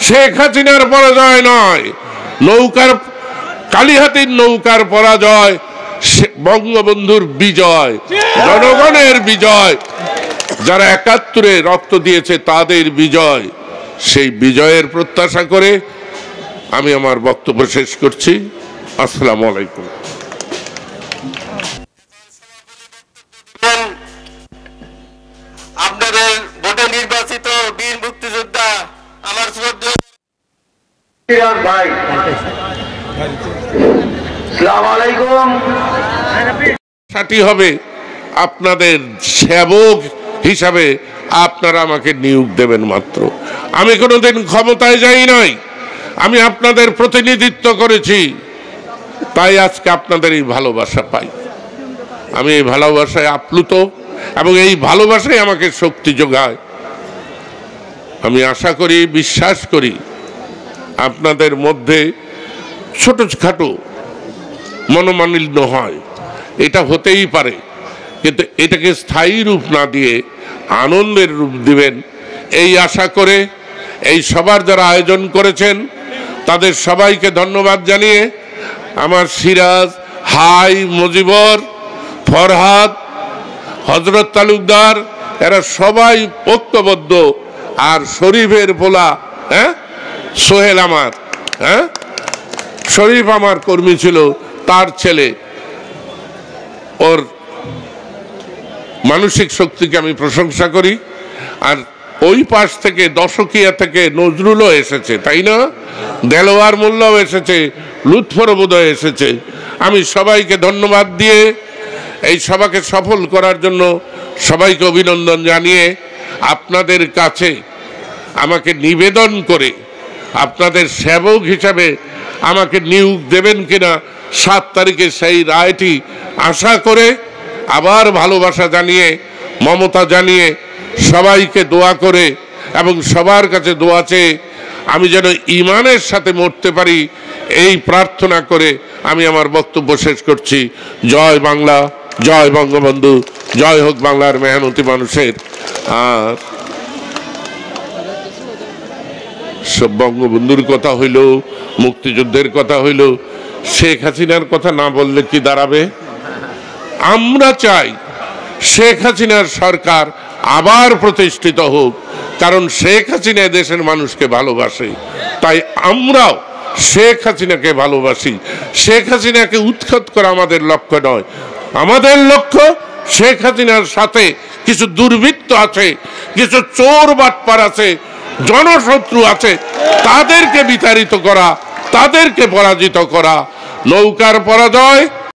শেখ হাসিনার পরাজয় নয়, নৌকার কালিহাতির নৌকার পরাজয় বঙ্গবন্ধুর বিজয়, জনগণের বিজয়, যারা ৭১-এ রক্ত দিয়েছে তাদের বিজয়। সেই বিজয়ের প্রত্যাশা করে আমি আমার বক্তব্য শেষ করছি। আসসালামু আলাইকুম। আপনাদের ভোটে নির্বাচিত বীর মুক্তিযোদ্ধা আমার শ্রদ্ধেয় ভাই, আসসালামু আলাইকুম। সাথী হবে আপনাদের সেবক হিসাবে, আপনারা আমাকে নিয়োগ দেবেন মাত্র। আমি কোনোদিন ক্ষমতায় যাই নাই, আমি আপনাদের প্রতিনিধিত্ব করেছি, তাই আজকে আপনাদের এই ভালোবাসা পাই। আমি এই ভালোবাসায় আপ্লুত এবং এই ভালোবাসাই আমাকে শক্তি যোগায়। আমি আশা করি, বিশ্বাস করি আপনাদের মধ্যে ছোটখাটো মনোমালিন্য হয়, এটা হতেই পারে, কিন্তু এটাকে স্থায়ী রূপ না দিয়ে আনন্দের রূপ দিবেন এই আশা করে এই সবার যারা আয়োজন করেছেন তাদের সবাইকে ধন্যবাদ জানিয়ে আমার সিরাজ, হাই, মজিবর, ফরহাদ, হযরত তালুকদার এরা সবাই ঐক্যবদ্ধ। আর শরীফের পোলা সোহেল, আমার শরীফ আমার কর্মী ছিল, তার ছেলে, ওর মানসিক শক্তিকে আমি প্রশংসা করি। আর ওই পাশ থেকে দশকিয়া থেকে নজরুলও এসেছে, তাই না? দেলোয়ার মোল্লাও এসেছে, লুৎফর বোধহয় এসেছে। আমি সবাইকে ধন্যবাদ দিয়ে এই সভাকে সফল করার জন্য সবাইকে অভিনন্দন জানিয়ে আপনাদের কাছে আমাকে নিবেদন করে আপনাদের সেবক হিসাবে আমাকে নিয়োগ দেবেন কিনা ৭ তারিখে সেই রায়টি আশা করে আবার ভালোবাসা জানিয়ে, মমতা জানিয়ে, সবাইকে দোয়া করে এবং সবার কাছে দোয়া চেয়ে আমি যেন ঈমানের সাথে মরতে পারি এই প্রার্থনা করে আমি আমার বক্তব্য শেষ করছি। জয় বাংলা, জয় বঙ্গবন্ধু, জয় হোক বাংলার মেহনতি মানুষের। আর সব বঙ্গবন্ধুর কথা হইল, মুক্তিযুদ্ধের কথা হইল, শেখ হাসিনার কথা না বললে কি দাঁড়াবে? আমরা চাই শেখ হাসিনার সরকার আবার প্রতিষ্ঠিত হোক, কারণ শেখ হাসিনা দেশের মানুষকে ভালোবাসে, তাই আমরাও শেখ হাসিনাকে ভালোবাসি। শেখ হাসিনাকে উৎখাত করা আমাদের লক্ষ্য নয়, আমাদের লক্ষ্য শেখ হাসিনার সাথে কিছু দুর্বৃত্ত আছে, কিছু চোর বাটপার আছে, জনশত্রু আছে, তাদেরকে বিতাড়িত করা, তাদেরকে পরাজিত করা। নৌকার পরাজয়